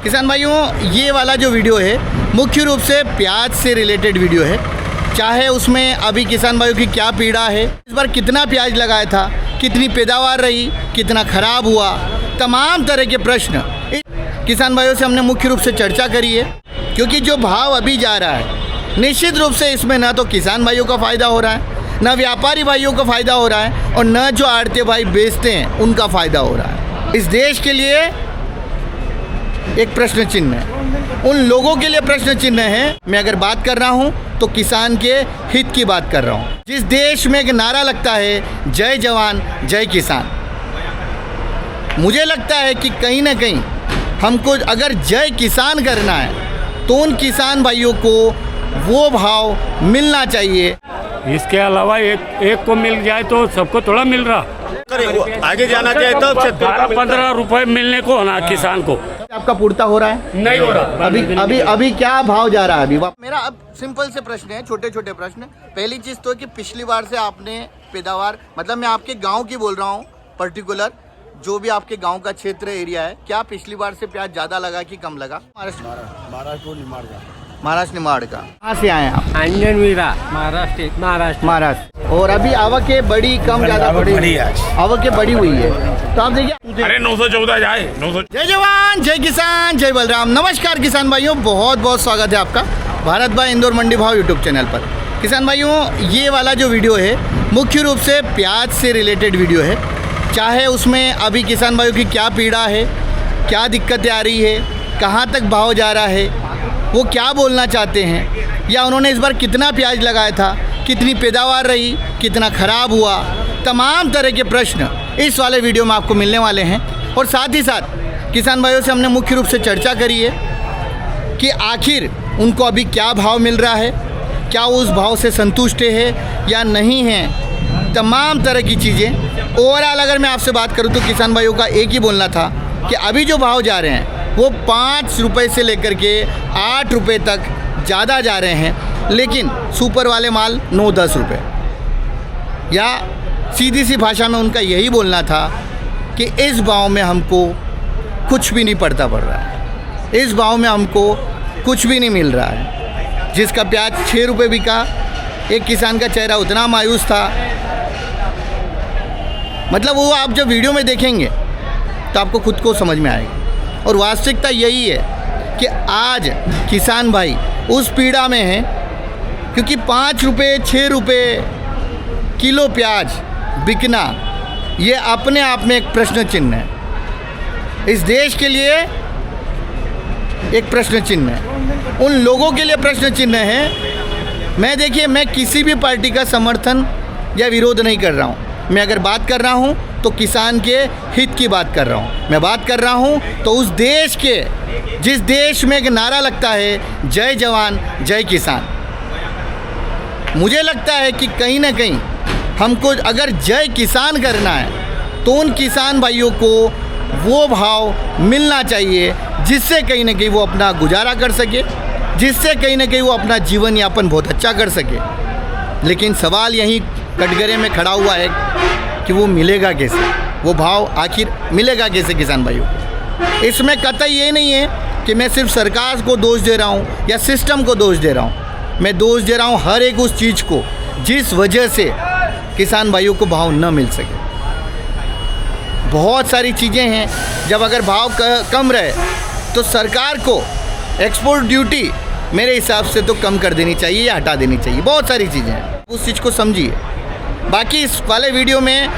किसान भाइयों, ये वाला जो वीडियो है मुख्य रूप से प्याज से रिलेटेड वीडियो है। चाहे उसमें अभी किसान भाइयों की क्या पीड़ा है, इस बार कितना प्याज लगाया था, कितनी पैदावार रही, कितना खराब हुआ, तमाम तरह के प्रश्न किसान भाइयों से हमने मुख्य रूप से चर्चा करी है। क्योंकि जो भाव अभी जा रहा है, निश्चित रूप से इसमें ना तो किसान भाइयों का फ़ायदा हो रहा है, ना व्यापारी भाइयों का फ़ायदा हो रहा है, और न जो आड़ती भाई बेचते हैं उनका फ़ायदा हो रहा है। इस देश के लिए एक प्रश्न चिन्ह है, उन लोगों के लिए प्रश्न चिन्ह है। मैं अगर बात कर रहा हूं तो किसान के हित की बात कर रहा हूं। जिस देश में एक नारा लगता है जय जवान जय किसान, मुझे लगता है कि कहीं ना कहीं हमको अगर जय किसान करना है तो उन किसान भाइयों को वो भाव मिलना चाहिए। इसके अलावा एक को मिल जाए तो सबको थोड़ा मिल रहा, आगे जाना चाहिए तो 12-15 रुपए मिलने को होना किसान को। आपका पूर्ता हो रहा है? नहीं हो रहा। अभी क्या भाव जा रहा है अभी? मेरा अब सिंपल से प्रश्न है, छोटे छोटे प्रश्न। पहली चीज़ तो कि पिछली बार से आपने पैदावार, मतलब मैं आपके गांव की बोल रहा हूँ, पर्टिकुलर जो भी आपके गांव का क्षेत्र एरिया है, क्या पिछली बार से प्याज ज़्यादा लगा कि कम लगा? महाराष्ट्र निमाड़ का। कहाँ से आए आप? अंजन वीरा, महाराष्ट्र। और अभी आवक है बड़ी कम ज़्यादा बड़ी, आवक है बड़ी हुई है। तो आप देखिए, अरे 914 जाए 900। जय जवान जय किसान जय बलराम। नमस्कार किसान भाइयों, बहुत बहुत स्वागत है आपका भारत भाई इंदौर मंडी भाव यूट्यूब चैनल पर। किसान भाइयों, ये वाला जो वीडियो है मुख्य रूप से प्याज से रिलेटेड वीडियो है। चाहे उसमें अभी किसान भाइयों की क्या पीड़ा है, क्या दिक्कतें आ रही है, कहाँ तक भाव जा रहा है, वो क्या बोलना चाहते हैं, या उन्होंने इस बार कितना प्याज लगाया था, कितनी पैदावार रही, कितना खराब हुआ, तमाम तरह के प्रश्न इस वाले वीडियो में आपको मिलने वाले हैं। और साथ ही साथ किसान भाइयों से हमने मुख्य रूप से चर्चा करी है कि आखिर उनको अभी क्या भाव मिल रहा है, क्या वो उस भाव से संतुष्ट है या नहीं है, तमाम तरह की चीज़ें। ओवरऑल अगर मैं आपसे बात करूं तो किसान भाइयों का एक ही बोलना था कि अभी जो भाव जा रहे हैं वो 5 रुपये से लेकर के 8 रुपये तक ज़्यादा जा रहे हैं, लेकिन सुपर वाले माल 9-10 रुपये। या सीधी सी भाषा में उनका यही बोलना था कि इस भाव में हमको कुछ भी नहीं पड़ रहा है, इस भाव में हमको कुछ भी नहीं मिल रहा है। जिसका प्याज 6 रुपये बिका, एक किसान का चेहरा उतना मायूस था, मतलब वो आप जब वीडियो में देखेंगे तो आपको खुद को समझ में आएगा। और वास्तविकता यही है कि आज किसान भाई उस पीड़ा में हैं क्योंकि 5 रुपये 6 रुपये किलो प्याज बिकना ये अपने आप में एक प्रश्न चिन्ह है। इस देश के लिए एक प्रश्न चिन्ह है, उन लोगों के लिए प्रश्न चिन्ह है। मैं किसी भी पार्टी का समर्थन या विरोध नहीं कर रहा हूँ। मैं अगर बात कर रहा हूँ तो किसान के हित की बात कर रहा हूँ। मैं बात कर रहा हूँ तो उस देश के, जिस देश में एक नारा लगता है जय जवान जय किसान, मुझे लगता है कि कहीं ना कहीं हमको अगर जय किसान करना है तो उन किसान भाइयों को वो भाव मिलना चाहिए जिससे कहीं ना कहीं वो अपना गुजारा कर सके, जिससे कहीं ना कहीं वो अपना जीवन यापन बहुत अच्छा कर सके। लेकिन सवाल यहीं कटघरे में खड़ा हुआ है कि वो मिलेगा कैसे, वो भाव आखिर मिलेगा कैसे किसान भाइयों को। इसमें कतई ये नहीं है कि मैं सिर्फ सरकार को दोष दे रहा हूँ या सिस्टम को दोष दे रहा हूँ। मैं दोष दे रहा हूँ हर एक उस चीज़ को जिस वजह से किसान भाइयों को भाव न मिल सके। बहुत सारी चीज़ें हैं, जब अगर भाव कम रहे तो सरकार को एक्सपोर्ट ड्यूटी मेरे हिसाब से तो कम कर देनी चाहिए या हटा देनी चाहिए। बहुत सारी चीज़ें हैं, उस चीज़ को समझिए। बाकी इस वाले वीडियो में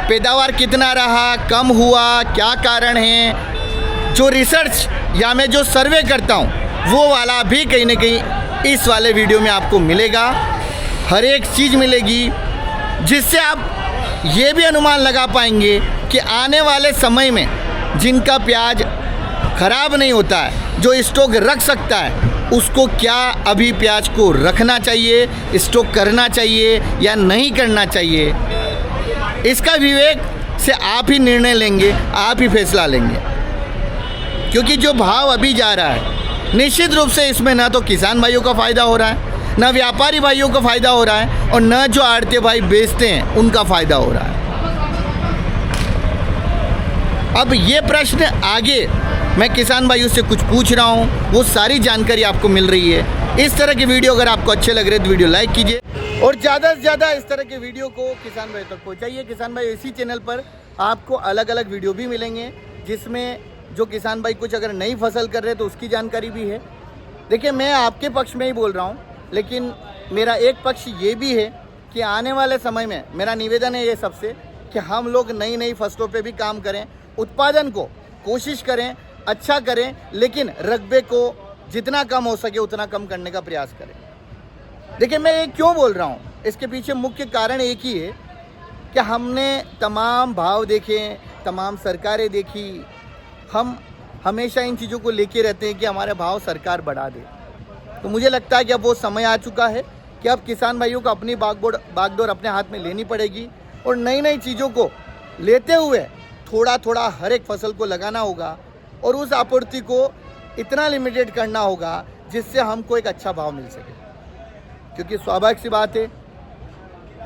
पैदावार कितना रहा, कम हुआ, क्या कारण है, जो रिसर्च या मैं जो सर्वे करता हूँ वो वाला भी कहीं ना कहीं इस वाले वीडियो में आपको मिलेगा। हर एक चीज़ मिलेगी जिससे आप ये भी अनुमान लगा पाएंगे कि आने वाले समय में जिनका प्याज खराब नहीं होता है, जो स्टॉक रख सकता है, उसको क्या अभी प्याज को रखना चाहिए, स्टॉक करना चाहिए या नहीं करना चाहिए। इसका विवेक से आप ही निर्णय लेंगे, आप ही फैसला लेंगे। क्योंकि जो भाव अभी जा रहा है, निश्चित रूप से इसमें ना तो किसान भाइयों का फ़ायदा हो रहा है, ना व्यापारी भाइयों का फ़ायदा हो रहा है, और न जो आड़ती भाई बेचते हैं उनका फ़ायदा हो रहा है। अब ये प्रश्न आगे मैं किसान भाइयों से कुछ पूछ रहा हूँ, वो सारी जानकारी आपको मिल रही है। इस तरह के वीडियो अगर आपको अच्छे लग रहे हैं तो वीडियो लाइक कीजिए और ज़्यादा से ज़्यादा इस तरह के वीडियो को किसान भाई तक पहुँचाइए। किसान भाई इसी चैनल पर आपको अलग अलग वीडियो भी मिलेंगे जिसमें जो किसान भाई कुछ अगर नई फसल कर रहे हैं तो उसकी जानकारी भी है। देखिए, मैं आपके पक्ष में ही बोल रहा हूँ, लेकिन मेरा एक पक्ष ये भी है कि आने वाले समय में मेरा निवेदन है ये सबसे कि हम लोग नई नई फसलों पे भी काम करें, उत्पादन को कोशिश करें, अच्छा करें, लेकिन रकबे को जितना कम हो सके उतना कम करने का प्रयास करें। देखिए, मैं ये क्यों बोल रहा हूँ, इसके पीछे मुख्य कारण एक ही है कि हमने तमाम भाव देखे, तमाम सरकारें देखी, हम हमेशा इन चीज़ों को लेके रहते हैं कि हमारे भाव सरकार बढ़ा दे। तो मुझे लगता है कि अब वो समय आ चुका है कि अब किसान भाइयों को अपनी बागडोर अपने हाथ में लेनी पड़ेगी और नई नई चीज़ों को लेते हुए थोड़ा थोड़ा हर एक फसल को लगाना होगा और उस आपूर्ति को इतना लिमिटेड करना होगा जिससे हमको एक अच्छा भाव मिल सके। क्योंकि स्वाभाविक सी बात है,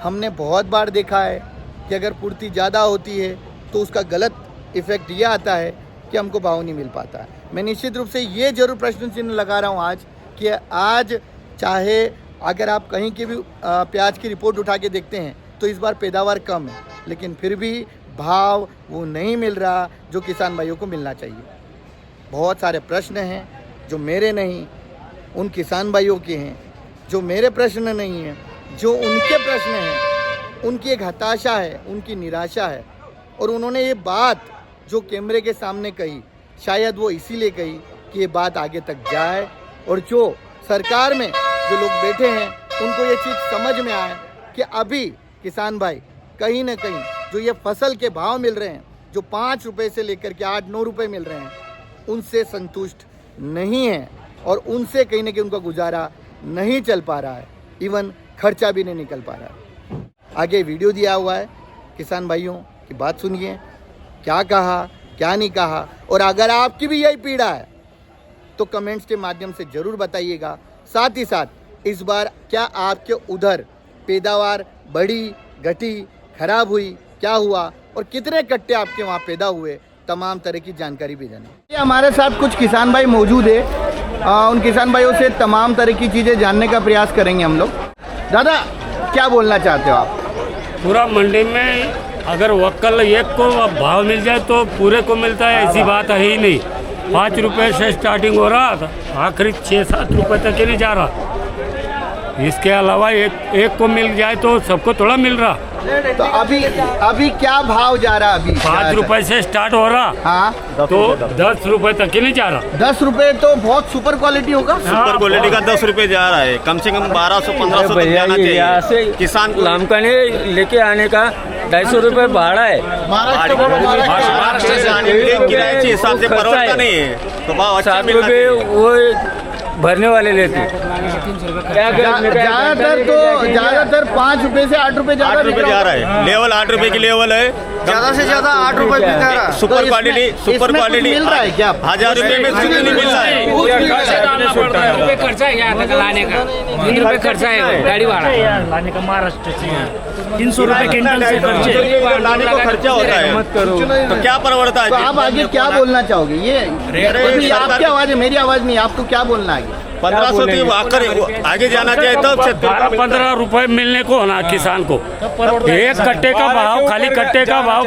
हमने बहुत बार देखा है कि अगर पूर्ति ज़्यादा होती है तो उसका गलत इफ़ेक्ट ये आता है कि हमको भाव नहीं मिल पाता है। मैं निश्चित रूप से ये जरूर प्रश्न चिन्ह लगा रहा हूँ आज कि आज चाहे अगर आप कहीं की भी प्याज की रिपोर्ट उठा के देखते हैं तो इस बार पैदावार कम है, लेकिन फिर भी भाव वो नहीं मिल रहा जो किसान भाइयों को मिलना चाहिए। बहुत सारे प्रश्न हैं जो मेरे नहीं, उन किसान भाइयों के हैं, जो मेरे प्रश्न नहीं हैं, जो उनके प्रश्न हैं। उनकी एक हताशा है, उनकी निराशा है और उन्होंने ये बात जो कैमरे के सामने कही, शायद वो इसीलिए कही कि ये बात आगे तक जाए और जो सरकार में जो लोग बैठे हैं उनको ये चीज़ समझ में आए कि अभी किसान भाई कहीं ना कहीं जो ये फसल के भाव मिल रहे हैं, जो 5 रुपये से लेकर के 8-9 रुपये मिल रहे हैं, उनसे संतुष्ट नहीं है और उनसे कहीं ना कहीं उनका गुजारा नहीं चल पा रहा है, इवन खर्चा भी नहीं निकल पा रहा है। आगे वीडियो दिया हुआ है, किसान भाइयों की बात सुनिए, क्या कहा क्या नहीं कहा, और अगर आपकी भी यही पीड़ा है तो कमेंट्स के माध्यम से ज़रूर बताइएगा। साथ ही साथ इस बार क्या आपके उधर पैदावार बढ़ी, घटी, खराब हुई, क्या हुआ और कितने कट्टे आपके वहाँ पैदा हुए, तमाम तरह की जानकारी भी जानिए। हमारे साथ कुछ किसान भाई मौजूद है, उन किसान भाइयों से तमाम तरह की चीज़ें जानने का प्रयास करेंगे हम लोग। दादा, क्या बोलना चाहते हो आप? पूरा मंडी में अगर वक्कल एक को भाव मिल जाए तो पूरे को मिलता है, ऐसी बात है ही नहीं। 5 रुपये से स्टार्टिंग हो रहा था, आखिरी 6-7 रुपये तक ही नहीं जा रहा। इसके अलावा एक को मिल जाए तो सबको थोड़ा मिल रहा। तो अभी क्या भाव जा रहा? अभी 5 रुपये से स्टार्ट हो रहा, हाँ, तो 10 रुपये तक ही नहीं जा रहा। 10 रुपये तो बहुत सुपर क्वालिटी होगा। सुपर क्वालिटी का 10 रुपये जा रहा है, कम से कम 1200-1500 तक जाना चाहिए किसान को। लामकाने लेके आने का 250 रुपये भाड़ा है। महाराष्ट्र से आने के लिए किराए के हिसाब से परवड़ता नहीं है, तो भाव अच्छा 7 रुपये वो भरने वाले लेते। ज्यादातर 5 रुपए से 8 रुपए जा रहा है। लेवल 8 रुपए की लेवल है, ज्यादा से ज्यादा 8 रुपए बिक रहा है। सुपर क्वालिटी मिल रहा है क्या? 1000 रुपए में कुछ नहीं मिल रहा है। खर्चा है यहाँ तक लाने का, 3 रुपये खर्चा है गाड़ी भाड़ा लाने का। महाराष्ट्र से 300 रुपये क्विंटल से लाने का खर्चा होता है, मत करो तो क्या परवड़ता है? तो आप आगे क्या बोलना चाहोगे? ये आपकी आवाज है, मेरी आवाज नहीं, आपको क्या बोलना है? 1500 आगे जाना चाहिए तो 15 रुपए मिलने को ना किसान को। एक कट्टे का भाव, खाली कट्टे का भाव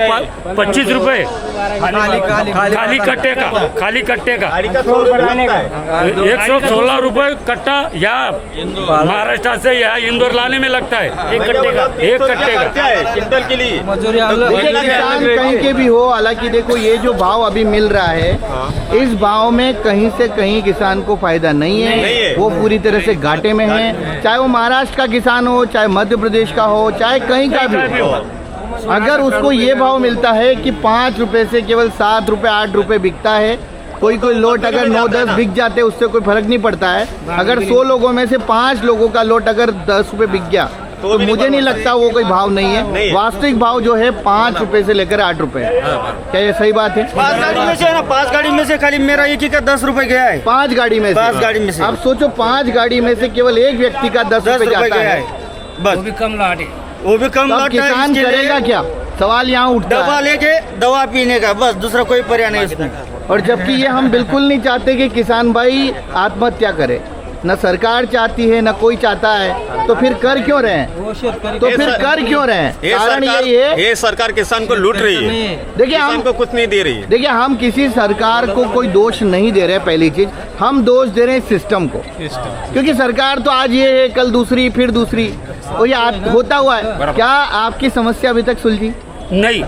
25 रुपए, खाली कट्टे का 116 रुपए कट्टा या महाराष्ट्र से या इंदौर लाने में लगता है एक कट्टे का क्विंटल के लिए। किसान कहीं के भी हो, हालांकि देखो ये जो भाव अभी मिल रहा है, इस भाव में कहीं से कहीं किसान को फायदा नहीं है, वो पूरी तरह से घाटे में है। चाहे वो महाराष्ट्र का किसान हो, चाहे मध्य प्रदेश का हो, चाहे कहीं का भी हो, अगर उसको ये भाव मिलता है कि 5 रुपए से केवल 7 रुपए 8 रुपए बिकता है, कोई लोट अगर 9-10 बिक जाते उससे कोई फर्क नहीं पड़ता है। अगर 100 लोगों में से 5 लोगों का लोट अगर 10 रुपए बिक गया तो मुझे नहीं लगता वो कोई भाव नहीं है। वास्तविक भाव जो है 5 रुपए से लेकर 8 रुपए। क्या ये सही बात है? 5 गाड़ी में से है ना, 5 गाड़ी में से खाली मेरा एक ही का 10 रुपए गया है। 5 गाड़ी में से? 5 गाड़ी में से। आप सोचो 5 गाड़ी में से केवल एक व्यक्ति का 10 रुपए जाता है, बस। वो भी कम लाटे, वो भी कम तो किसान करेगा क्या? सवाल यहाँ उठता दवा है। लेके दवा पीने का, बस दूसरा कोई पर्याय नहीं इसमें। और जबकि ये हम बिल्कुल नहीं चाहते कि किसान भाई आत्महत्या करे, न सरकार चाहती है न कोई चाहता है, तो फिर कर क्यों रहे हैं? तो फिर कर क्यों रहे हैं? कारण यही है, ये सरकार किसान को लूट रही है, देखिए किसान हम को कुछ नहीं दे रही है। देखिए हम किसी सरकार को कोई दोष नहीं दे रहे, पहली चीज हम दोष दे रहे हैं सिस्टम को, क्योंकि सरकार तो आज ये है कल दूसरी फिर दूसरी, और ये होता हुआ है। क्या आपकी समस्या अभी तक सुलझी? नहीं,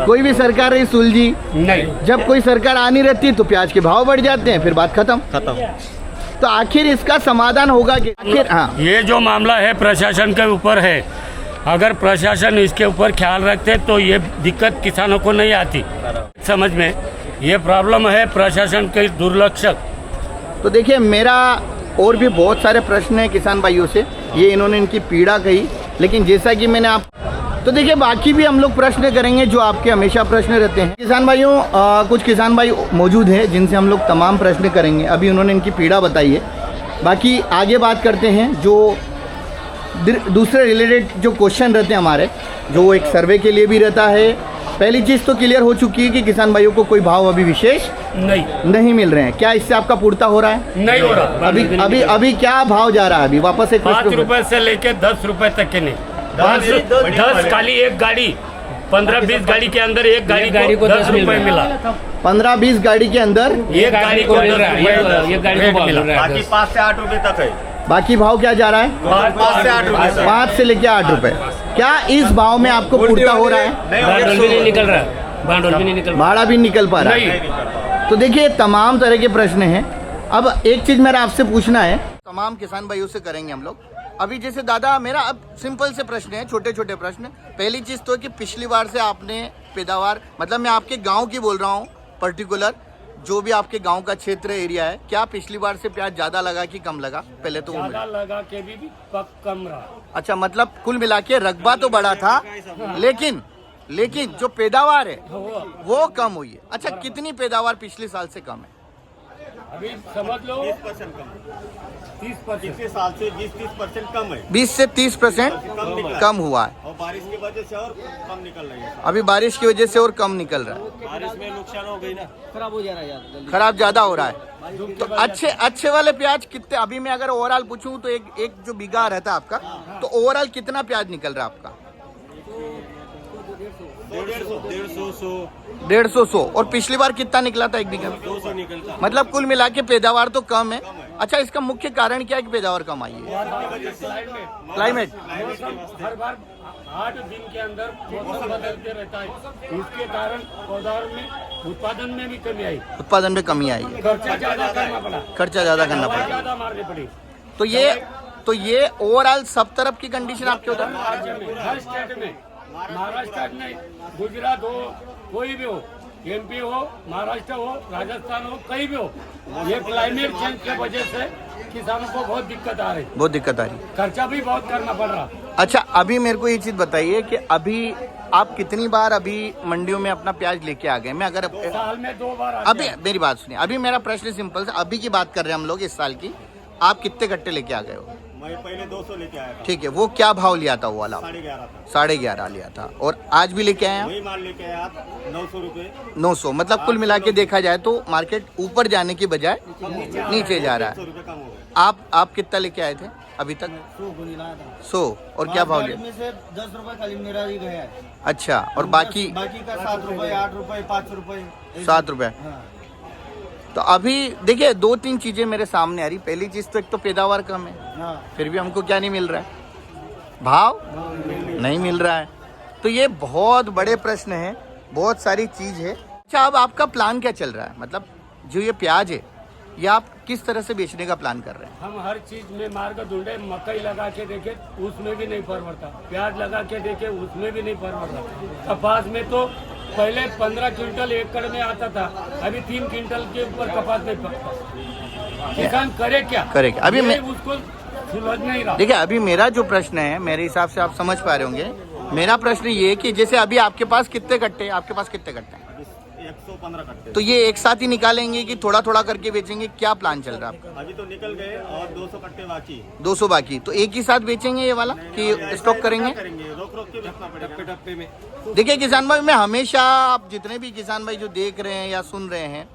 कोई भी सरकार नहीं सुलझी। नहीं। जब कोई सरकार आनी रहती है तो प्याज के भाव बढ़ जाते हैं, फिर बात खत्म। तो आखिर इसका समाधान होगा कि आखिर? हाँ, ये जो मामला है प्रशासन के ऊपर है। अगर प्रशासन इसके ऊपर ख्याल रखते तो ये दिक्कत किसानों को नहीं आती समझ में। ये प्रॉब्लम है प्रशासन के दुर्लक्षक। तो देखिए मेरा और भी बहुत सारे प्रश्न हैं किसान भाइयों से, ये इन्होंने इनकी पीड़ा कही, लेकिन जैसा कि मैंने आप तो देखिए बाकी भी हम लोग प्रश्न करेंगे जो आपके हमेशा प्रश्न रहते हैं। किसान भाइयों कुछ किसान भाई मौजूद हैं जिनसे हम लोग तमाम प्रश्न करेंगे। अभी उन्होंने इनकी पीड़ा बताई है, बाकी आगे बात करते हैं। जो दूसरे रिलेटेड जो क्वेश्चन रहते हैं हमारे, जो एक सर्वे के लिए भी रहता है, पहली चीज़ तो क्लियर हो चुकी है कि किसान भाइयों को कोई भाव अभी विशेष नहीं मिल रहे हैं। क्या इससे आपका पूर्ता हो रहा है? नहीं हो रहा। अभी क्या भाव जा रहा है? अभी वापस एक 5 रुपए से लेके 10 रुपए तक के नहीं। 10 खाली एक गाड़ी, 15-20 गाड़ी के अंदर एक गाड़ी को 10 रुपए मिला। 15-20 गाड़ी के अंदर एक गाड़ी को मिल रहा है, एक गाड़ी को मिल रहा है। बाकी 5 से 8 रुपए तक है। बाकी भाव क्या जा रहा है? 5 से 8 रुपए। 5 से लेके 8 रुपए। क्या इस भाव में आपको पूर्ता हो रहा है? भांडोल भी नहीं निकल रहा है, भांडोल भी नहीं निकल रहा। भाड़ा भी निकल पा रहा है? तो देखिए तमाम तरह के प्रश्न हैं। अब एक चीज मेरा आपसे पूछना है, तमाम किसान भाइयों से करेंगे हम लोग। अभी जैसे दादा मेरा अब सिंपल से प्रश्न है, छोटे छोटे प्रश्न। पहली चीज़ तो है कि पिछली बार से आपने पैदावार, मतलब मैं आपके गांव की बोल रहा हूँ पर्टिकुलर, जो भी आपके गांव का क्षेत्र एरिया है, क्या पिछली बार से प्याज ज़्यादा लगा कि कम लगा? पहले तो ज़्यादा लगा के भी कम रहा। अच्छा, मतलब कुल मिला के रकबा तो बड़ा था, लेकिन जो पैदावार है वो कम हुई है। अच्छा, कितनी पैदावार पिछले साल से कम है? अभी समझ लो 30% कम है। 30%। पिछले साल से 20-30% कम है। 20 से 30% कम हुआ है। और बारिश की वजह से और कम निकल रही है। अभी बारिश की वजह से और कम निकल रहा है। बारिश में नुकसान हो गई ना, खराब हो जा रहा है, खराब ज्यादा हो रहा है। तो अच्छे वाले प्याज कितने? अभी मैं अगर ओवरऑल पूछूं तो एक जो बीघा रहता है आपका, तो ओवरऑल कितना प्याज निकल रहा है आपका? 150-100। और पिछली बार कितना निकला था एक बीघा में? 200 निकलता। मतलब कुल मिला के पैदावार तो कम है। अच्छा, इसका मुख्य कारण क्या है कि पैदावार कम आई है? क्लाइमेट। हर बार 8 दिन के अंदर मौसम बदलते रहता है, इसके कारण पैदावार में उत्पादन में भी कमी आई। उत्पादन में कमी आई है, खर्चा ज्यादा करना पड़ा, खर्चा ज्यादा करना पड़ा, ज्यादा मारनी पड़ी। तो ये ओवरऑल सब तरफ की कंडीशन आपके उधर? राज्य में, हर स्टेट में, महाराष्ट्र में, गुजरात हो, कोई भी हो, MP हो, महाराष्ट्र हो, राजस्थान हो, कहीं भी हो, ये क्लाइमेट चेंज के वजह से किसानों को बहुत दिक्कत आ रही। बहुत दिक्कत आ रही। खर्चा भी बहुत करना पड़ रहा। अच्छा, अभी मेरे को ये चीज बताइए कि अभी आप कितनी बार अभी मंडियों में अपना प्याज लेके आ गए? मैं अगर साल में 2 बार अभी मेरी बात सुनिए, अभी मेरा प्रश्न सिंपल से, अभी की बात कर रहे हैं हम लोग इस साल की। आप कितने गट्टे लेके आ गए हो? मैं पहले 200 लेके आया था। ठीक है, वो क्या भाव लिया था वो वाला? 11.5 11.5 लिया था। और आज भी लेके आए हैं वही माल लेके आया 900 रुपए। 900। मतलब कुल मिला के देखा जाए तो मार्केट ऊपर जाने की बजाय नीचे जा रहा है। 100 रुपए कम हो गए। आप कितना लेके आए थे अभी तक? 100। और क्या भाव लिया? 10 रुपए खाली मेरा ही गया है। अच्छा, और बाकी का 7 रुपए, 8 रुपए, 5 रुपए, 7 रुपए। तो अभी देखिए 2-3 चीजें मेरे सामने आ रही। पहली चीज तो एक तो पैदावार कम है, फिर भी हमको क्या नहीं मिल रहा है? भाव नहीं मिल रहा है। तो ये बहुत बड़े प्रश्न हैं, बहुत सारी चीज है। अच्छा, अब आपका प्लान क्या चल रहा है? मतलब जो ये प्याज है, ये आप किस तरह से बेचने का प्लान कर रहे हैं? हम हर चीज में मार्ग ढूंढे, मकई लगा के देखे उसमें भी नहीं फर पड़ता, प्याज लगा के देखे उसमें भी नहीं फर पड़ता। कपास में तो पहले 15 क्विंटल एकड़ में आता था, अभी 3 क्विंटल के ऊपर कपास नहीं पकता। किसान करे क्या? अभी मैं उसको सुलझ नहीं रहा। देखिए, अभी मेरा जो प्रश्न है, मेरे हिसाब से आप समझ पा रहे होंगे, मेरा प्रश्न ये है कि जैसे अभी आपके पास कितने कट्टे हैं? आपके पास कितने कट्टे हैं? 15 कट्टे। तो ये एक साथ ही निकालेंगे कि थोड़ा थोड़ा करके बेचेंगे, क्या प्लान चल रहा है आपका? अभी तो निकल गए और 200 कट्टे बाकी। 200 बाकी, तो एक ही साथ बेचेंगे ये वाला कि स्टॉक करेंगे? रोक रोक के बेचना पड़ेगा टप्पे में। देखिए किसान भाई, मैं हमेशा, आप जितने भी किसान भाई जो देख रहे हैं या सुन रहे हैं,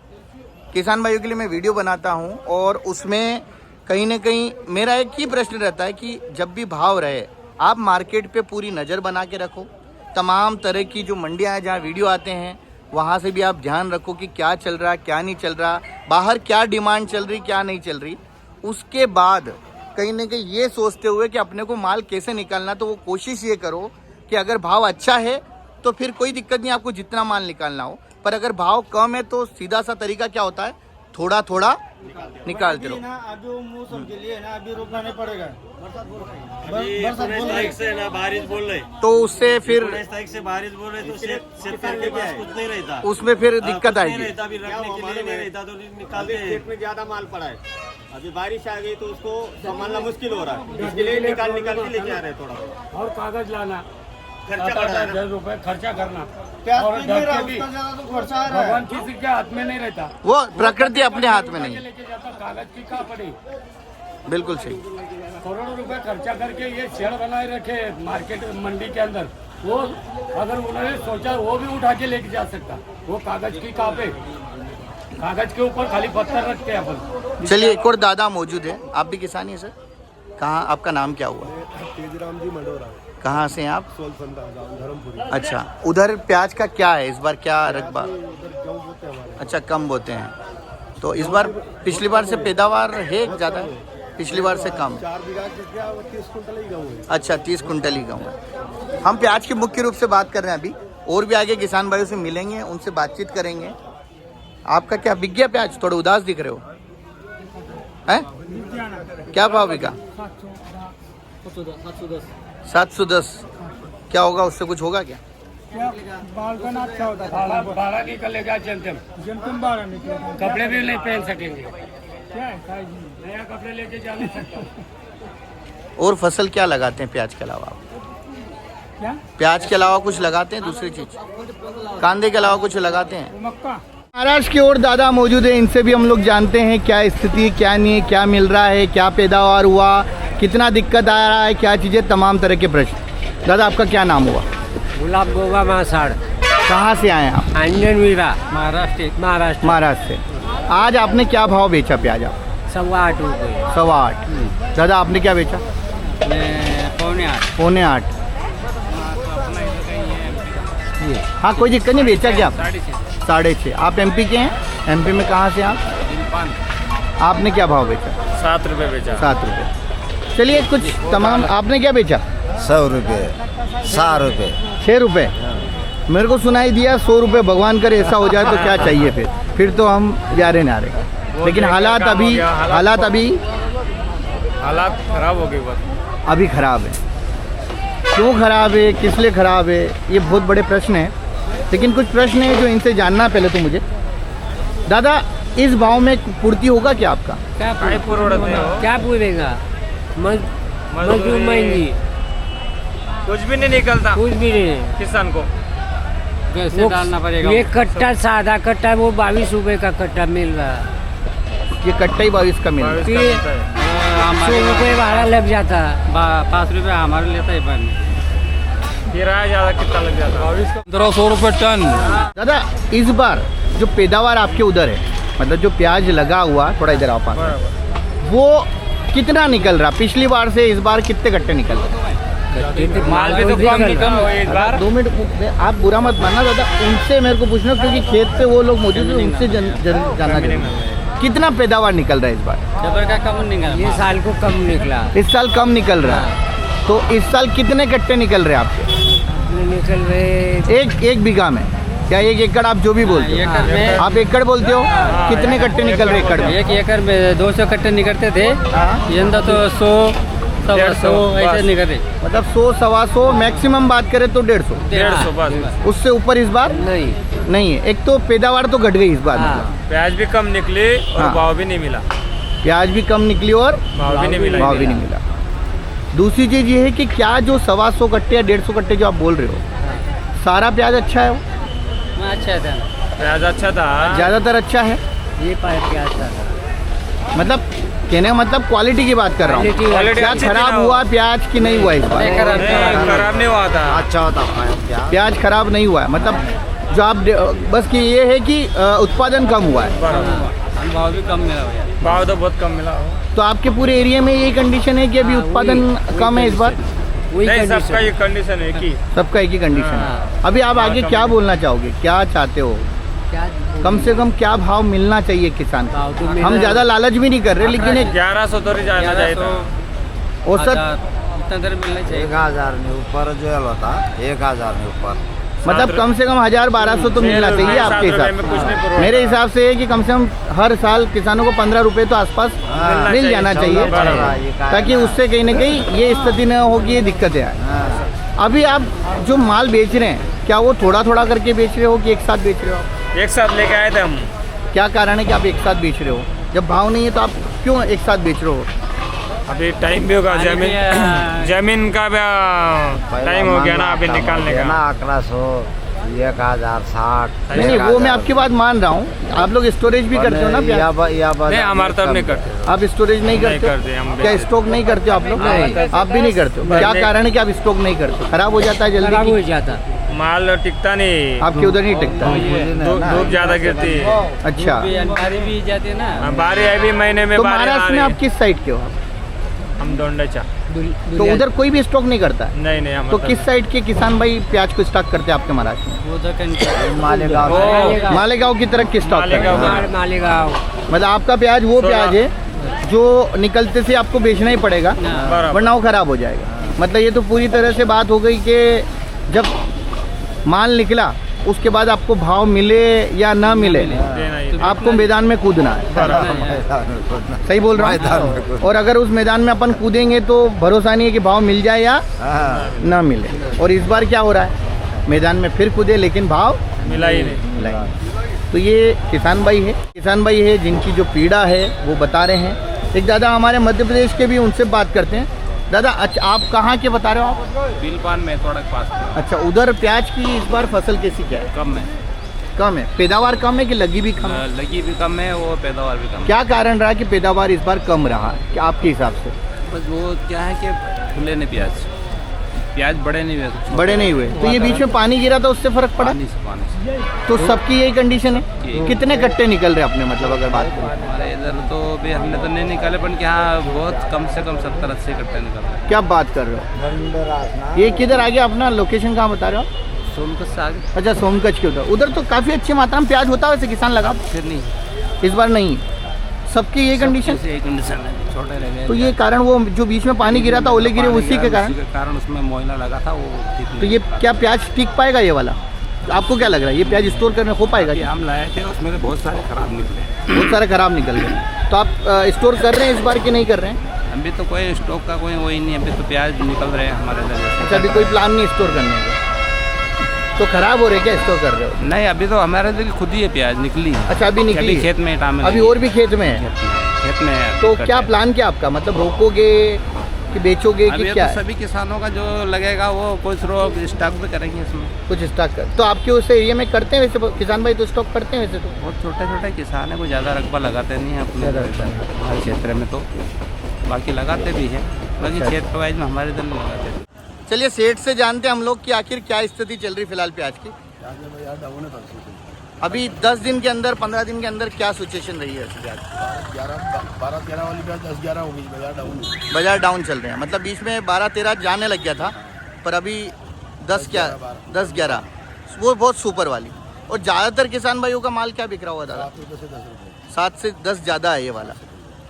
किसान भाइयों के लिए मैं वीडियो बनाता हूं और उसमें कहीं ना कहीं मेरा एक ही प्रश्न रहता है कि जब भी भाव रहे आप मार्केट पे पूरी नज़र बना के रखो। तमाम तरह की जो मंडियां हैं जहां वीडियो आते हैं वहां से भी आप ध्यान रखो कि क्या चल रहा है क्या नहीं चल रहा, बाहर क्या डिमांड चल रही क्या नहीं चल रही। उसके बाद कहीं ना कहीं ये सोचते हुए कि अपने को माल कैसे निकालना, तो वो कोशिश ये करो कि अगर भाव अच्छा है तो फिर कोई दिक्कत नहीं, आपको जितना माल निकालना हो। पर अगर भाव कम है तो सीधा सा तरीका क्या होता है, थोड़ा थोड़ा निकालते रहो। अभी वो मौसम के लिए ना अभी रुकना नहीं पड़ेगा। से ना बारिश बोल रहे, तो उससे फिर 19 तारीख से बारिश बोल रहे तो शेतकरी के पास कुछ नहीं रहता, उसमें फिर दिक्कत नहीं आएगी। रहता, अभी रखने के लिए नहीं रहता तो निकालते हैं। खेत में ज्यादा माल पड़ा है, अभी बारिश आ गई तो उसको संभालना मुश्किल हो रहा है, इसके लिए निकाल के लेके आ रहे हैं थोड़ा। और कागज लाना, खर्चा पड़ा है, 10 रुपए खर्चा करना, प्याज और भी नहीं रहा, ढक के भी उसका ज्यादा तो खर्चा आ रहा है। भगवान किसी के हाथ में नहीं रहता, वो प्रकृति अपने हाथ में नहीं, लेके जाता, कागज की कहाँ पड़ी। बिल्कुल सही। करोड़ों रुपए खर्चा करके ये शेड बनाए रखे मार्केट मंडी के अंदर, वो अगर उन्होंने सोचा वो भी उठा के लेके जा सकता, वो कागज की कहाँ पे, कागज के ऊपर खाली पत्थर रखते हैं अपन। चलिए एक और दादा मौजूद है, आप भी किसान ही सर? कहाँ, आपका नाम क्या हुआ? तेजराम जी मंडोरा, कहाँ से हैं आप? सोलसंदा गाँव धर्मपुरी। अच्छा, उधर प्याज का क्या है इस बार, क्या रकबा? उधर गेहूं बोते हैं हमारे। अच्छा, कम बोते हैं, तो इस बार पिछली बार से पैदावार है ज़्यादा है, पिछली बार से कम? 4 बीघा के क्या 30 कुंटल ही गेहूं है। अच्छा, 30 कुंटल ही गेहूँ है। हम प्याज की मुख्य रूप से बात कर रहे हैं अभी, और भी आगे किसान भाइयों से मिलेंगे, उनसे बातचीत करेंगे। आपका क्या बिक गया प्याज? थोड़ा उदास दिख रहे हो, हैं? क्या भाव बिका? 710। क्या होगा उससे, कुछ होगा क्या? बारह निकलेगा, चलते कपड़े भी नहीं पहन सकेंगे, नया कपड़े लेके जा नहीं सकते। और फसल क्या लगाते हैं प्याज के अलावा आप? प्याज के अलावा कुछ लगाते हैं दूसरी चीज? कांदे के अलावा कुछ लगाते हैं? महाराष्ट्र की ओर दादा मौजूद है, इनसे भी हम लोग जानते हैं क्या स्थिति क्या नहीं है, क्या मिल रहा है, क्या पैदावार हुआ, कितना दिक्कत आ रहा है, क्या चीज़ें, तमाम तरह के प्रश्न। दादा आपका क्या नाम हुआ? गुलाब गोगा मासाड़, कहाँ से आए आप? अंजन वीरा, महाराष्ट्र। महाराष्ट्र से। आज आपने क्या भाव बेचा प्याज आप? 8.25 रुपये। 8.25। दादा आपने क्या बेचा? 8.25। 8.25। हाँ कोई दिक्कत नहीं, बेचा क्या आप? 6.5। आप एमपी के हैं? एमपी में कहाँ से आप? आपने क्या भाव बेचा? 7 रुपए बेचा। 7 रुपये। चलिए कुछ तमाम, आपने क्या बेचा? 100 रुपये, 100 रुपये। 6 रुपये। मेरे को सुनाई दिया 100 रुपये, भगवान करे ऐसा हो जाए तो क्या चाहिए फिर तो हम जा रहे ना रहे। लेकिन हालात अभी हालात खराब हो गए, बस अभी ख़राब है। क्यों ख़राब है, किस लिए ख़राब है, ये बहुत बड़े प्रश्न हैं। लेकिन कुछ प्रश्न है जो इनसे जानना है पहले तो मुझे। दादा इस भाव में पूर्ति होगा क्या आपका? क्या पूरेगा, मजदूर महंगी, कुछ भी नहीं निकलता कुछ भी नहीं। किसान को। कैसे डालना पड़ेगा? ये कट्टा, सादा कट्टा वो 22 रुपए का कट्टा मिल रहा है। ये कट्टा ही 22 का मिल रहा है। 100 रुपये भाड़ा लग जाता है, 5 रुपये हमारे लेता है। किराया ज्यादा कितना लग जाता है? 1500 रुपये टन। दादा इस बार जो पैदावार आपके उधर है, मतलब जो प्याज लगा हुआ, थोड़ा इधर आओ पास, वो कितना निकल रहा? पिछली बार से इस बार कितने कट्टे निकल रहे? माल भी तो कम निकल रहा है इस बार। 2 मिनट आप बुरा मत मानना दादा, उनसे मेरे को पूछना क्योंकि खेत पे वो लोग मौजूद है, उनसे जानना चाहिए कितना पैदावार निकल रहा है इस बार? का कम निकला, ये साल को कम निकला। इस साल कम निकल रहा है, तो इस साल कितने कट्टे निकल रहे हैं आपके? निकल रहे एक बीघा में, क्या 1 एकड़ आप जो भी बोलते हो? आप एकड़ बोलते हो, कितने कट्टे निकल रहे एकड़ में? 1 एकड़ में 200 कट्टे निकलते थे, ये तो 100 100 ऐसे निकलते। मतलब 100 सवा 100, मैक्सिमम बात करें तो 150 बस। उससे ऊपर इस बार नहीं है। एक तो पैदावार तो घट गई इस बार, प्याज भी कम निकली और हाँ। भाव भी नहीं मिला। प्याज भी कम निकली और भाव भी नहीं मिला। दूसरी चीज ये है कि क्या जो 125 कट्टे या 150 कट्टे जो आप बोल रहे हो, सारा प्याज अच्छा है वो? अच्छा था, प्याज अच्छा था। ज़्यादातर अच्छा है, ये प्याज था। मतलब कहने का मतलब क्वालिटी की बात कर रहा हूँ। क्वालिटी क्या अच्छी थी खराब ना वो। हुआ प्याज की नहीं हुआ इस बार? खराब नहीं हुआ था। अच्छा होता है क्या? प्याज खराब नहीं हुआ है, मतलब जो आप बस कि ये है कि उत्पादन कम हुआ है। भाव भी कम मिला भैया। भाव तो बहुत कम मिला। तो आपके पूरे एरिया में यही कंडीशन है कि अभी उत्पादन कम है इस बार? नहीं, सबका ये कंडीशन है कि सबका एक ही कंडीशन है। अभी आप आगे क्या बोलना चाहोगे, क्या चाहते हो? कम से कम क्या भाव मिलना चाहिए किसान को? हम ज़्यादा लालच भी नहीं कर रहे, लेकिन एक 1100 तो नहीं जाना चाहिए था। औसत इतना देर मिलना चाहिए। 1000 नहीं ऊपर जो होता 1000 नहीं ऊपर। मतलब कम से कम 1000-1200 तो मिलना चाहिए आपके हिसाब में कुछ नहीं से। पुरवा। मेरे हिसाब से है कि कम से कम हर साल किसानों को 15 रुपए तो आसपास मिल जाना चाहिए, ताकि उससे कहीं ना कहीं ये स्थिति न हो कि ये दिक्कतें आए। अभी आप जो माल बेच रहे हैं, क्या वो थोड़ा थोड़ा करके बेच रहे हो कि एक साथ बेच रहे हो आप? एक साथ लेके आए थे हम। क्या कारण है कि आप एक साथ बेच रहे हो? जब भाव नहीं है तो आप क्यों एक साथ बेच रहे हो? अभी टाइम भी होगा, जमीन का भी टाइम हो गया ना अभी निकालने का। 1100 1060। नहीं, वो मैं आपकी बात मान रहा हूँ। आप लोग स्टोरेज भी करते हो ना प्याज? नहीं, हमारे तरफ नहीं करते। आप स्टोरेज नहीं करते हो? करते हम। क्या स्टॉक नहीं करते हो आप लोग? आप भी नहीं करते हो? क्या कारण है कि आप स्टॉक नहीं करते हो? खराब हो जाता है खराब हो जल्दी? जाता। माल टिकता नहीं, आपके उधर नहीं टिकता? धूप ज्यादा गिरती है। अच्छा, बारी भी जाते ना। बारी अभी महीने में तो बारी आ महाराष्ट्र में रही। आप किस साइड के हो? हम दोंडाचा। तो उधर कोई भी स्टॉक नहीं करता है? नहीं नहीं, हम तो किस साइड के किसान भाई प्याज को स्टॉक करते हैं आपके महाराष्ट्र में? वो तो मालेगांव ओ, मालेगांव की तरफ किस स्टॉक करते मालेगांव हैं? का। मालेगांव। मतलब आपका प्याज वो प्याज है जो निकलते से आपको बेचना ही पड़ेगा, बराबर। वरना वो खराब हो जाएगा। मतलब ये तो पूरी तरह से बात हो गई कि जब माल निकला उसके बाद आपको भाव मिले या ना मिले, देना ही। आपको मैदान में कूदना है। सही बोल रहा हूँ? और अगर उस मैदान में अपन कूदेंगे तो भरोसा नहीं है कि भाव मिल जाए या ना मिले। और इस बार क्या हो रहा है, मैदान में फिर कूदे लेकिन भाव मिला ही नहीं। नहीं। तो ये किसान भाई है जिनकी जो पीड़ा है वो बता रहे हैं। एक दादा हमारे मध्य प्रदेश के भी, उनसे बात करते हैं। दादा, अच्छा आप कहाँ के बता रहे हो आप? बिलपान में थोड़ा पास। अच्छा, उधर प्याज की इस बार फसल कैसी क्या है? कम है। कम है? पैदावार कम है कि लगी भी कम है? लगी भी कम है, वो पैदावार भी कम क्या कारण रहा कि पैदावार इस बार कम रहा क्या आपके हिसाब से? है। बस वो क्या है कि खुले नहीं प्याज बड़े नहीं हुए। बड़े नहीं हुए, तो ये बीच में पानी गिरा था उससे फर्क पड़ा? पानी से तो सबकी यही कंडीशन है? यही। कितने कट्टे निकल रहे अपने, मतलब अगर बात करें? हमारे इधर तो भी हमने तो नहीं निकाले, पर क्या बहुत कम से कम 70-80 कट्टे निकाले। क्या बात कर रहे हो? ये किधर आ गया अपना लोकेशन, कहाँ बता रहे हो? सोनकच से आगे अच्छा, सोनकच के उधर तो काफ़ी अच्छी मात्रा में प्याज होता है वैसे, किसान लगा? फिर नहीं, इस बार नहीं, सबकी ये कंडीशन। यही कंडीशन है, छोटे रह गए। तो ये कारण वो जो बीच में पानी गिरा था, ओले गिरे, उसी के कारण उसमें मोयला लगा था वो ठीक तो ये क्या प्याज टिक पाएगा ये वाला? आपको क्या लग रहा है, ये प्याज स्टोर करने हो पाएगा? नहीं। हम लाए थे, उसमें से बहुत सारे खराब निकले। बहुत सारे खराब निकल गए। तो आप स्टोर कर रहे हैं इस बार कि नहीं कर रहे हैं? अभी तो कोई स्टॉक का कोई वही नहीं, अभी तो प्याज निकल रहे हैं हमारे इधर। अच्छा, अभी कोई प्लान नहीं स्टोर करने का? तो खराब हो रहे क्या स्टोर कर रहे हो? नहीं, अभी तो हमारे इधर खुद ही है प्याज निकली। अच्छा, अभी निकली है? खेत में टाइम अभी और भी खेत में है? खेत में है। तो क्या प्लान क्या आपका, मतलब रोकोगे कि बेचोगे कि अभी क्या तो है? सभी किसानों का जो लगेगा वो कुछ रोक स्टॉक भी करेंगे इसमें। कुछ स्टॉक कर, तो आपके उस एरिया में करते हैं वैसे किसान भाई? तो स्टॉक करते हैं वैसे तो? बहुत छोटे छोटे किसान है, कोई ज़्यादा रकबा लगाते नहीं है अपने हर क्षेत्र में, तो बाकी लगाते भी हैं, बाकी क्षेत्र वाइज में हमारे इधर नहीं लगाते। चलिए सेठ से जानते हैं हम लोग कि आखिर क्या स्थिति चल रही फिलहाल प्याज की। अभी 10 दिन के अंदर, 15 दिन के अंदर क्या सिचुएशन रही है प्याज? 12-13 वाली प्याज 10-11 हो गई, बाजार डाउन। बाजार डाउन चल रहे हैं, मतलब बीच में 12-13 जाने लग गया था, पर अभी 10-11 वो बहुत सुपर वाली। और ज़्यादातर किसान भाइयों का माल क्या बिक रहा हुआ दादा? 7 रुपये से 10 रुपये। 7 से 10 ज़्यादा है ये वाला।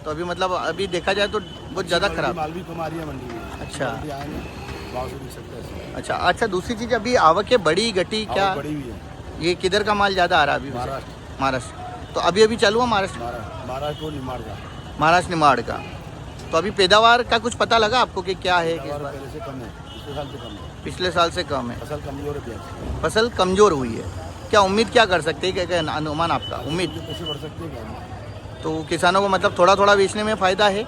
तो अभी मतलब अभी देखा जाए तो बहुत ज़्यादा खराब। माल भी कम आ रही है मंडी में। अच्छा। भाव से बिक सकते हैं। अच्छा, दूसरी चीज़ अभी आवकें बढ़ी घटी क्या? बड़ी भी है। ये किधर का माल ज़्यादा आ रहा है अभी? महाराष्ट्र। तो अभी चलू है महाराष्ट्र महाराष्ट्र निमाड़ का। महाराष्ट्र निमाड़ का। तो अभी पैदावार का कुछ पता लगा आपको कि क्या है? पहले से कम है, पिछले साल से कम है। पिछले साल से कम है। फसल कमजोर है प्याज। फसल कमज़ोर हुई है। क्या उम्मीद क्या कर सकते हैं, क्या अनुमान आपका उम्मीद? कैसे बढ़ सकते हैं क्या? तो किसानों को मतलब थोड़ा थोड़ा बेचने में फ़ायदा है।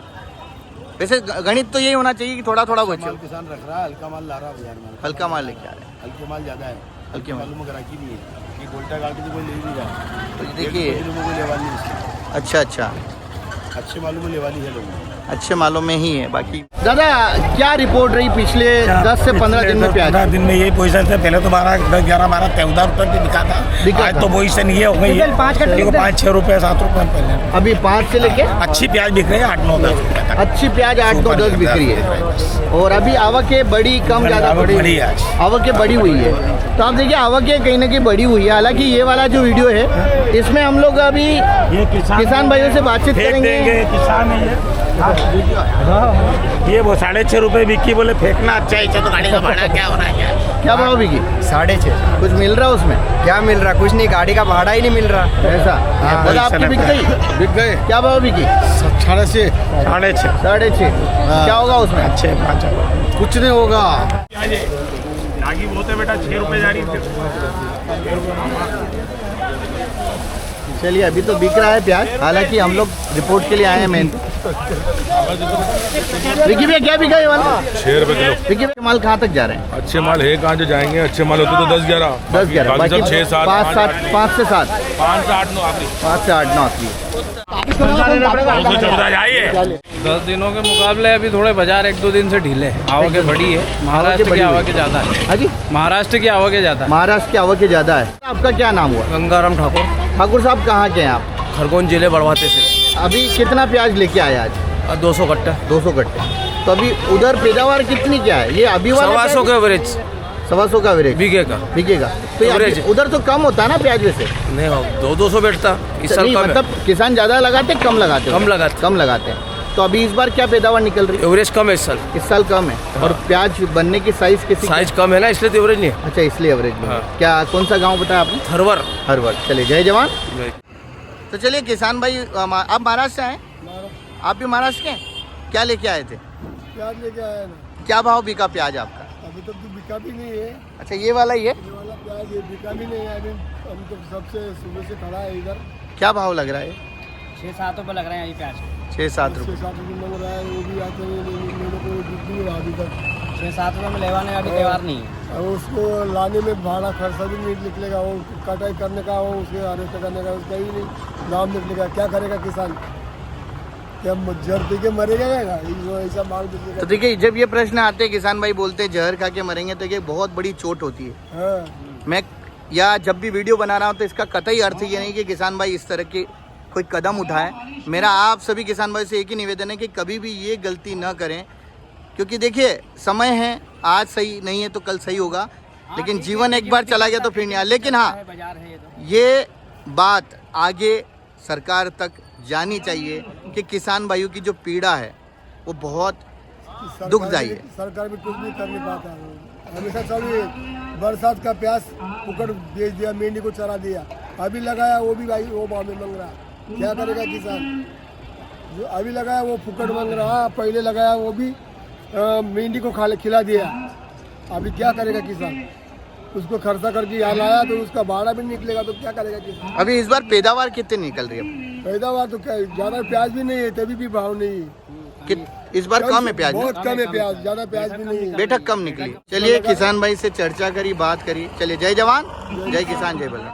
वैसे गणित तो यही होना चाहिए कि थोड़ा थोड़ा बचे। माल किसान रख रहा है, हल्का माल ला रहा है बाजार में। हल्का माल लेके आ रहे हैं। हल्के माल ज़्यादा है, हल्के माल मालूम ग्राहकी नहीं है। ये गोल्टा गाड़ी तो कोई ले नहीं रहा। तो देखिए, लोगों को लेवानी है इसकी। अच्छा अच्छा, अच्छे मालूम है लेवानी है लोगों को। अच्छे मालों में ही है। बाकी दादा क्या रिपोर्ट रही पिछले 10 से 15 दिन में प्याज? 15 दिन में यही पोजीशन से, पहले तो 12, 10, 11, 12, 14 रुपये की दिखा था। आज तो पोजीशन ये हो गई है 5-6 रुपये 7 रुपये पहले। अभी 5 से लेके अच्छी प्याज बिक रही है 8-9, 10 रुपये तक। अच्छी प्याज 8-9, 10 बिक रही है। और अभी आवकें बड़ी कम ज़्यादा बड़ी है। आवकें बढ़ी हुई है। तो आप देखिए आवकें कहीं ना कहीं बढ़ी हुई है। हालांकि ये वाला जो वीडियो है इसमें हम लोग अभी ये किसान भाइयों से बातचीत करेंगे। किसान है ये वो 6.5 रुपये बिकी, बोले फेंकना अच्छा है। तो गाड़ी का भाड़ा क्या हो रहा है? क्या भाव बिकी? 6.5। कुछ मिल रहा है उसमें? क्या मिल रहा? कुछ नहीं, गाड़ी का भाड़ा ही नहीं मिल रहा। ऐसा दादा आपकी बिक गई? बिक गए क्या भाव बिकी? 6.5। 6.5। क्या होगा उसमें? अच्छे 5 कुछ नहीं होगा। आगे बहुत है बेटा, 6 रुपये जा रही है। चलिए अभी तो बिक रहा है प्याज। हालांकि हम लोग रिपोर्ट के लिए आए हैं मेन। विकी भैया क्या बिका ये वाला? 6 रुपये किलो। विकी भैया माल कहाँ तक जा रहे हैं? अच्छे माल है कहाँ जो जाएंगे? अच्छे माल होते तो 10-11। 10-11 बाकी सब 6-7, 5 से 7 5 से 8, 9 आखिरी। 5 से 8, 9 आखिरी। 10 दिनों के मुकाबले अभी थोड़े बाजार 1-2 दिन से ढीले हैं। आवकें बढ़ी है, महाराष्ट्र की आवकें ज़्यादा है। हाँ जी, महाराष्ट्र की आवकें ज़्यादा है। महाराष्ट्र की आवकें ज़्यादा है। आपका क्या नाम हुआ? गंगाराम ठाकुर, ठाकुर साहब कहाँ के हैं आप? खरगोन जिले बड़वाते से। अभी कितना प्याज लेके आए आज? 200 कट्टा, 200 कट्टे। तो अभी उधर पैदावार कितनी क्या है? ये अभी वाला 125 का एवरेज, 125 का एवरेज बीघे का। बिकेगा। तो ये Average। उधर तो कम होता है ना प्याज वैसे? नहीं हो 200 बैठता इस साल नहीं, कम है। मतलब किसान ज़्यादा लगाते कम लगाते? कम लगाते हैं। तो अभी इस बार क्या पैदावार निकल रही है? एवरेज कम है इस साल कम है। और प्याज बनने की साइज किसी साइज कम है ना, इसलिए तो एवरेज नहीं है। अच्छा, इसलिए एवरेज में। हाँ। क्या कौन सा गांव बताया आपने? हरवर। चलिए जय जवान। तो चलिए किसान भाई, आप महाराष्ट्र से आए? आप भी महाराष्ट्र के हैं? क्या लेके आए थे? प्याज लेके आया ना। क्या भाव बिका प्याज आपका? अभी तक तो बिका भी नहीं है। अच्छा, ये वाला ही है? ये वाला प्याज ये बिका भी नहीं है। अभी हम तो सबसे सुबह से खड़ा है इधर। क्या भाव लग रहा है? 6-7 रुपये लग रहे हैं ये प्याज। 6-7 रुपये। 6-7 रुपये मांग रहा है, वो भी आते मेरे को बिक नहीं रहा अभी तक। 6-7 रुपये में लेवाने अभी त्यौहार नहीं है। और उसको लाने में भाड़ा खर्चा भी नहीं निकलेगा। वो कटाई करने का, वो उसके अरेस्ट करने का उसका ही नहीं दाम निकलेगा। क्या करेगा किसान? क्या जहर पी के मरेगा क्या? ऐसा माल बिकेगा। तो देखिए, जब ये प्रश्न आते हैं, किसान भाई बोलते हैं जहर खा के मरेंगे, तो ये बहुत बड़ी चोट होती है। हाँ। मैं या जब भी वीडियो बना रहा हूँ तो इसका कतई अर्थ ये नहीं कि किसान भाई इस तरह के कोई कदम उठाएं। मेरा आप सभी किसान भाई से एक ही निवेदन है कि कभी भी ये गलती न करें, क्योंकि देखिए समय है, आज सही नहीं है तो कल सही होगा, लेकिन जीवन एक बार चला गया तो फिर नहीं आया। लेकिन हाँ, ये बात आगे सरकार तक जानी चाहिए कि किसान भाइयों की जो पीड़ा है वो बहुत दुखदायी है। सरकार भी कुछ नहीं कर नहीं पाता। हमेशा चालू है। बरसात का प्याज फुकट बेच दिया, मेंढी को चरा दिया। अभी लगाया वो भी भाई वो भाव में मांग रहा। क्या करेगा किसान? जो अभी लगाया वो फुकट मांग रहा, पहले लगाया वो भी मेंढी को खिला दिया। अभी क्या करेगा किसान? उसको खर्चा करके यहाँ लाया तो उसका भाड़ा भी निकलेगा, तो क्या करेगा किसान? अभी इस बार पैदावार कितनी निकल रही है? पैदावार तो क्या ज़्यादा प्याज भी नहीं है, तभी भी भाव नहीं है। इस बार कम है प्याज? बहुत कम है प्याज, ज़्यादा प्याज भी नहीं है। बेटा कम निकली। चलिए किसान भाई से चर्चा करी, बात करी। चलिए जय जवान, जय किसान, जय बलराम।